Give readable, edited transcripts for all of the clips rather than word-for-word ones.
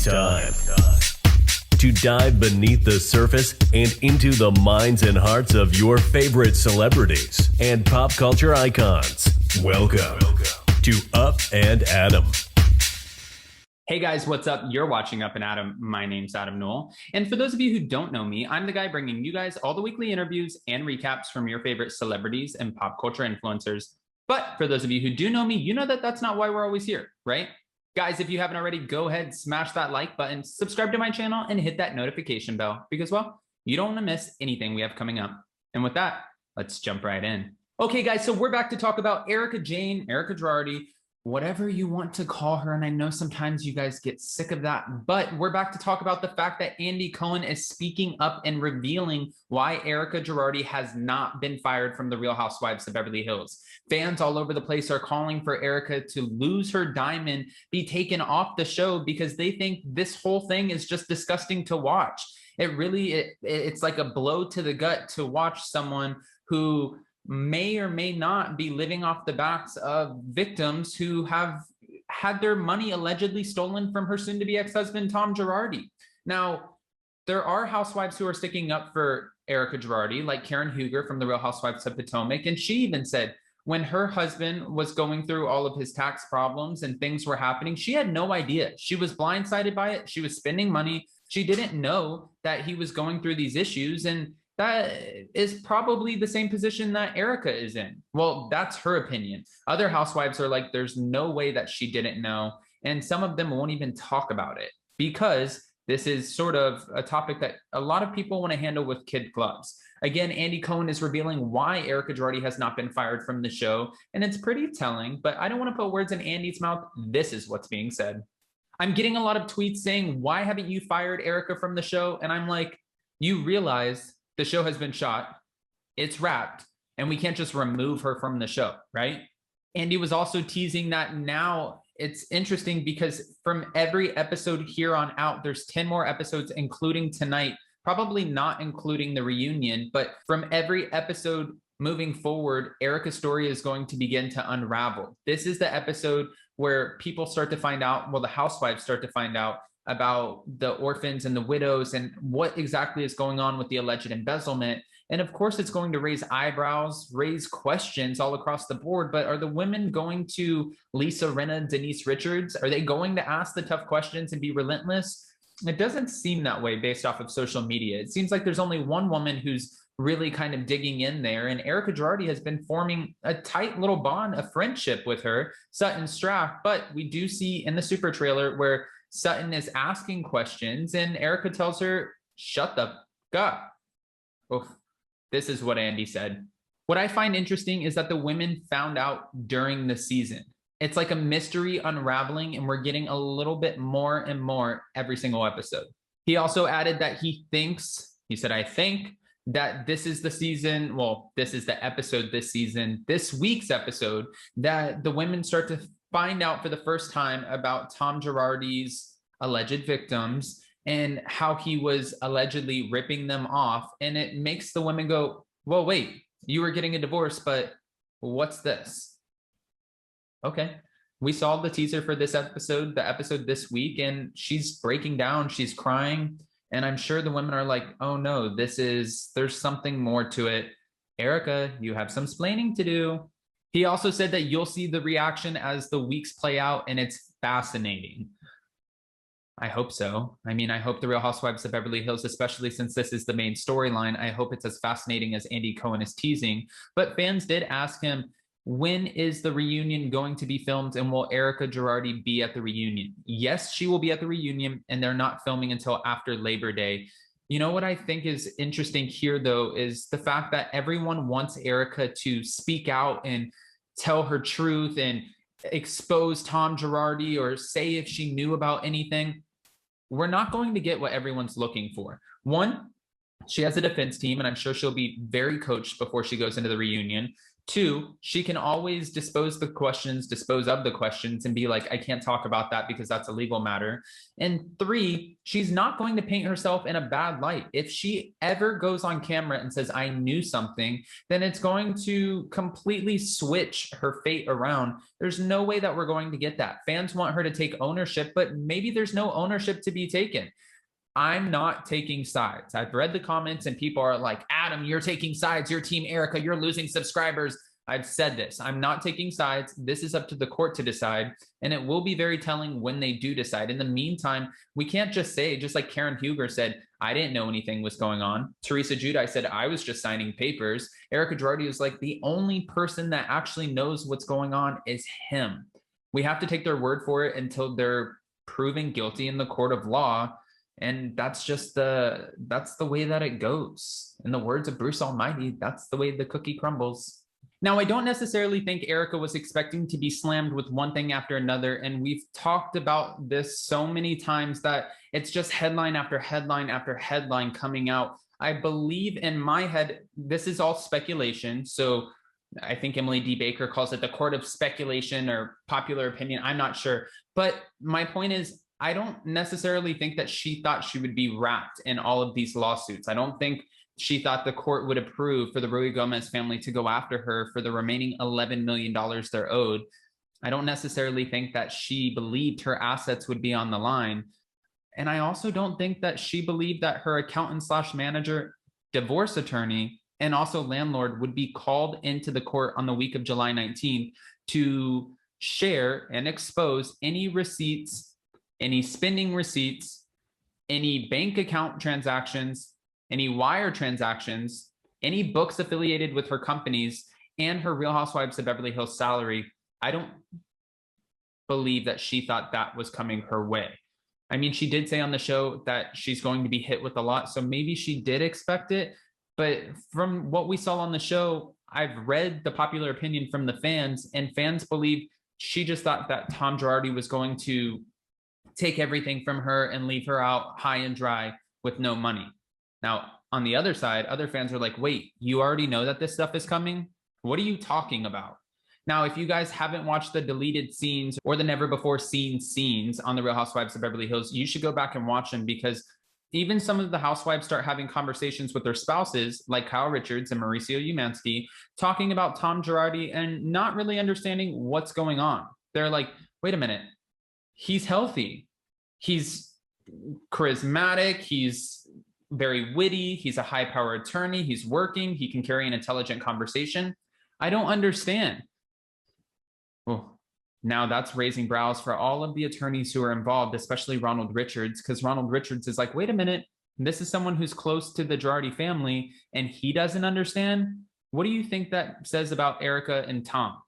It's time to dive beneath the surface and into the minds and hearts of your favorite celebrities and pop culture icons. Welcome to Up and Adam. Hey guys, what's up? You're watching Up and Adam. My name's Adam Noel. And for those of you who don't know me, I'm the guy bringing you guys all the weekly interviews and recaps from your favorite celebrities and pop culture influencers. But for those of you who do know me, you know that that's not why we're always here, right? Guys, if you haven't already, go ahead, smash that like button, subscribe to my channel, and hit that notification bell because, well, you don't want to miss anything we have coming up. And with that, let's jump right in. Okay, guys, so we're back to talk about Erika Jayne, Erika Girardi, whatever you want to call her. And I know sometimes you guys get sick of that, but we're back to talk about the fact that Andy Cohen is speaking up and revealing why Erika Girardi has not been fired from the Real Housewives of Beverly Hills. Fans all over the place are calling for Erika to lose her diamond, be taken off the show because they think this whole thing is just disgusting to watch. It's like a blow to the gut to watch someone who may or may not be living off the backs of victims who have had their money allegedly stolen from her soon-to-be ex-husband, Tom Girardi. Now, there are housewives who are sticking up for Erika Girardi, like Karen Huger from the Real Housewives of Potomac, and she even said when her husband was going through all of his tax problems and things were happening, she had no idea. She was blindsided by it. She was spending money. She didn't know that he was going through these issues, and that is probably the same position that Erika is in. Well, that's her opinion. Other housewives are like, there's no way that she didn't know. And some of them won't even talk about it because this is sort of a topic that a lot of people want to handle with kid gloves. Again, Andy Cohen is revealing why Erika Girardi has not been fired from the show. And it's pretty telling, but I don't want to put words in Andy's mouth. This is what's being said. I'm getting a lot of tweets saying, why haven't you fired Erika from the show? And I'm like, you realize the show has been shot, it's wrapped, and we can't just remove her from the show, right? Andy was also teasing that now it's interesting because from every episode here on out, there's 10 more episodes, including tonight, probably not including the reunion, but from every episode moving forward, Erika's story is going to begin to unravel. This is the episode where people start to find out, well, the housewives start to find out about the orphans and the widows and what exactly is going on with the alleged embezzlement. And of course, it's going to raise eyebrows, raise questions all across the board. But are the women going to Lisa Rinna, Denise Richards? Are they going to ask the tough questions and be relentless? It doesn't seem that way based off of social media. It seems like there's only one woman who's really kind of digging in there. And Erika Girardi has been forming a tight little bond, a friendship with her, Sutton Straff. But we do see in the super trailer where Sutton is asking questions and Erika tells her, shut the up. Oh, this is what Andy said. What I find interesting is that the women found out during the season. It's like a mystery unraveling and we're getting a little bit more and more every single episode. He also added that he said, I think that this is the season, well, this is the episode this season, this week's episode, that the women start to find out for the first time about Tom Girardi's alleged victims and how he was allegedly ripping them off. And it makes the women go, well, wait, you were getting a divorce, but what's this? Okay. We saw the teaser for this episode, the episode this week, and she's breaking down, she's crying. And I'm sure the women are like, oh no, there's something more to it. Erika, you have some splaining to do. He also said that you'll see the reaction as the weeks play out, and it's fascinating. I hope so. I mean, I hope the Real Housewives of Beverly Hills, especially since this is the main storyline, I hope it's as fascinating as Andy Cohen is teasing. But fans did ask him, when is the reunion going to be filmed, and will Erika Girardi be at the reunion? Yes, she will be at the reunion, and they're not filming until after Labor Day. You know what I think is interesting here, though, is the fact that everyone wants Erika to speak out and tell her truth and expose Tom Girardi or say if she knew about anything. We're not going to get what everyone's looking for. One, she has a defense team, and I'm sure she'll be very coached before she goes into the reunion. Two, she can always dispose of the questions and be like, I can't talk about that because that's a legal matter. And three, she's not going to paint herself in a bad light. If she ever goes on camera and says, I knew something, then it's going to completely switch her fate around. There's no way that we're going to get that. Fans want her to take ownership, but maybe there's no ownership to be taken. I'm not taking sides. I've read the comments and people are like, Adam, you're taking sides. You're team Erika. You're losing subscribers. I've said this. I'm not taking sides. This is up to the court to decide. And it will be very telling when they do decide. In the meantime, we can't just say, just like Karen Huger said, I didn't know anything was going on. Teresa Giudice said, I was just signing papers. Erika Girardi was like, the only person that actually knows what's going on is him. We have to take their word for it until they're proven guilty in the court of law. And that's the way that it goes. In the words of Bruce Almighty, that's the way the cookie crumbles. Now, I don't necessarily think Erika was expecting to be slammed with one thing after another. And we've talked about this so many times that it's just headline after headline after headline coming out. I believe in my head, this is all speculation. So I think Emily D. Baker calls it the court of speculation or popular opinion. I'm not sure. But my point is, I don't necessarily think that she thought she would be wrapped in all of these lawsuits. I don't think she thought the court would approve for the Ruy Gomez family to go after her for the remaining $11 million they're owed. I don't necessarily think that she believed her assets would be on the line. And I also don't think that she believed that her accountant / manager, divorce attorney, and also landlord would be called into the court on the week of July 19th to share and expose any receipts, any spending receipts, any bank account transactions, any wire transactions, any books affiliated with her companies, and her Real Housewives of Beverly Hills salary. I don't believe that she thought that was coming her way. I mean, she did say on the show that she's going to be hit with a lot, so maybe she did expect it. But from what we saw on the show, I've read the popular opinion from the fans, and fans believe she just thought that Tom Girardi was going to take everything from her and leave her out high and dry with no money. Now, on the other side, other fans are like, wait, you already know that this stuff is coming? What are you talking about? Now, if you guys haven't watched the deleted scenes or the never before seen scenes on the Real Housewives of Beverly Hills, you should go back and watch them, because even some of the housewives start having conversations with their spouses, like Kyle Richards and Mauricio Umansky, talking about Tom Girardi and not really understanding what's going on. They're like, wait a minute, he's healthy. He's charismatic. He's very witty. He's a high power attorney. He's working. He can carry an intelligent conversation. I don't understand. Well, now that's raising brows for all of the attorneys who are involved, especially Ronald Richards, because Ronald Richards is like, wait a minute, this is someone who's close to the Girardi family and he doesn't understand. What do you think that says about Erika and Tom?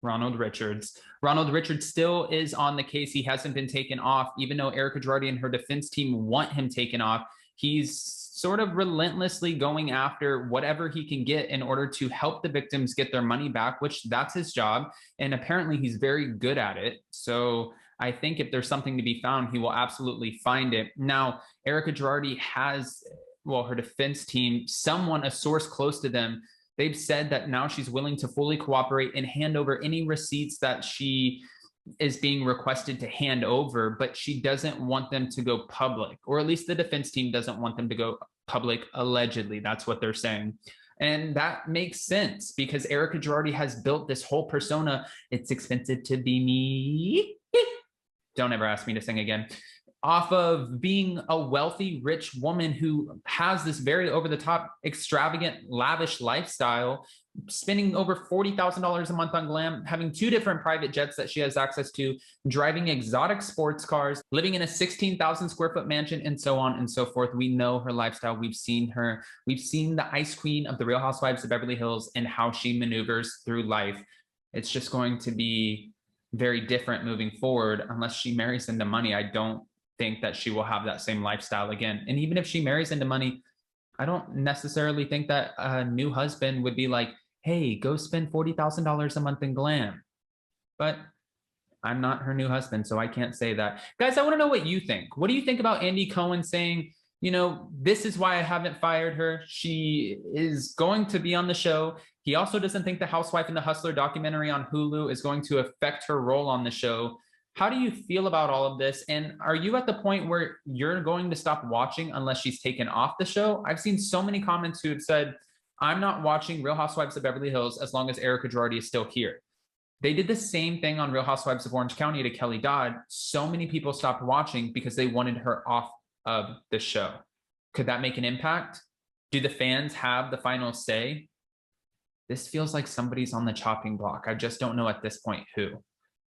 Ronald Richards. Ronald Richards still is on the case. He hasn't been taken off, even though Erika Girardi and her defense team want him taken off. He's sort of relentlessly going after whatever he can get in order to help the victims get their money back, which that's his job. And apparently he's very good at it. So I think if there's something to be found, he will absolutely find it. Now, Erika Girardi has, well, her defense team, someone, a source close to them, they've said that now she's willing to fully cooperate and hand over any receipts that she is being requested to hand over, but she doesn't want them to go public, or at least the defense team doesn't want them to go public, allegedly. That's what they're saying. And that makes sense because Erika Girardi has built this whole persona. It's expensive to be me. Don't ever ask me to sing again. Off of being a wealthy, rich woman who has this very over-the-top, extravagant, lavish lifestyle, spending over $40,000 a month on glam, having 2 different private jets that she has access to, driving exotic sports cars, living in a 16,000 square foot mansion, and so on and so forth. We know her lifestyle. We've seen her. We've seen the ice queen of the Real Housewives of Beverly Hills and how she maneuvers through life. It's just going to be very different moving forward unless she marries into money. I don't think that she will have that same lifestyle again. And even if she marries into money, I don't necessarily think that a new husband would be like, hey, go spend $40,000 a month in glam. But I'm not her new husband, so I can't say that. Guys, I want to know what you think. What do you think about Andy Cohen saying, you know, this is why I haven't fired her. She is going to be on the show. He also doesn't think the Housewife and the Hustler documentary on Hulu is going to affect her role on the show. How do you feel about all of this? And are you at the point where you're going to stop watching unless she's taken off the show? I've seen so many comments who have said, I'm not watching Real Housewives of Beverly Hills as long as Erika is still here. They did the same thing on Real Housewives of Orange County to Kelly Dodd. So many people stopped watching because they wanted her off of the show. Could that make an impact? Do the fans have the final say? This feels like somebody's on the chopping block. I just don't know at this point who.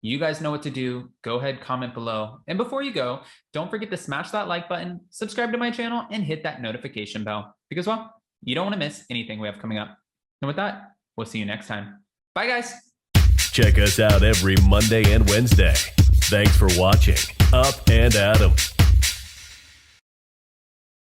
You guys know what to do. Go ahead, comment below. And before you go, don't forget to smash that like button, subscribe to my channel, and hit that notification bell. Because, well, you don't want to miss anything we have coming up. And with that, we'll see you next time. Bye, guys. Check us out every Monday and Wednesday. Thanks for watching Up and Adam.